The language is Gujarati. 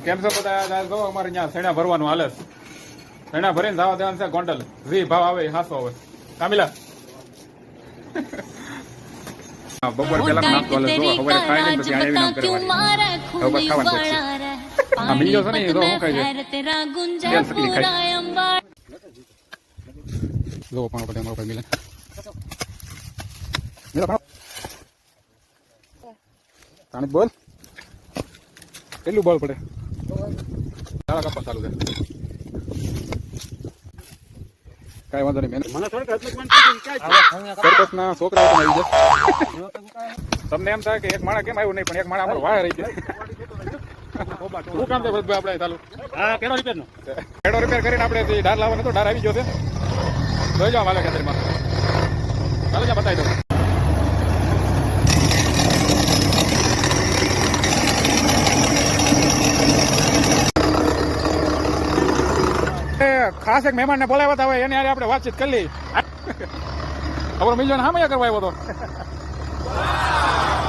કેમ છો બધા? જો અમારે અહીંયા સૈણા ભરવાનું હાલે છે. સૈણા ભરીને જવા દેવાનું છે ગોંડલ. જે ભાવ આવે એ હાસો આવે. કામિલા બપોર પેલા નાસ્તો હાલે. જો હવે ખાઈ લઈને પછી આવી નામ કરવાની. હવે બસ ખાવાનું છે. આ મિલ્યો છે ને એ જો શું ખાઈ છે? તેલ સકલી ખાઈ. જો પણ પડે અમારો ભાઈ મિલે. મિલા ભાવ. તાને બોલ. કેટલું બળ પડે? દાડા કપા ચાલુ છે. કઈ વાંધો નહીં. સરપંચના છોકરાઓ પણ આવી જાય. તમને એમ થાય કે એક માણા કેમ આવ્યું નહીં, પણ એક માણા અમારો વાય રહી ગયો. શું કામ છે ભરતભાઈ આપણે ચાલુ? હા, કેડો રિપેર નો કેડો રિપેર કરીને આપણે ડાર લાવવાનો હતો. ડાર આવી ગયો છે. જોઈ જાઓ માલે ખેતરમાં. ચાલો જ્યાં બતાવી દઉં. ખાસ એક મહેમાન ને બોલાવ્યા હતા. હવે એને આપણે વાતચીત કરી લઈ. આપણો મિલિયન હામૈયા કરવા આવ્યો હતો.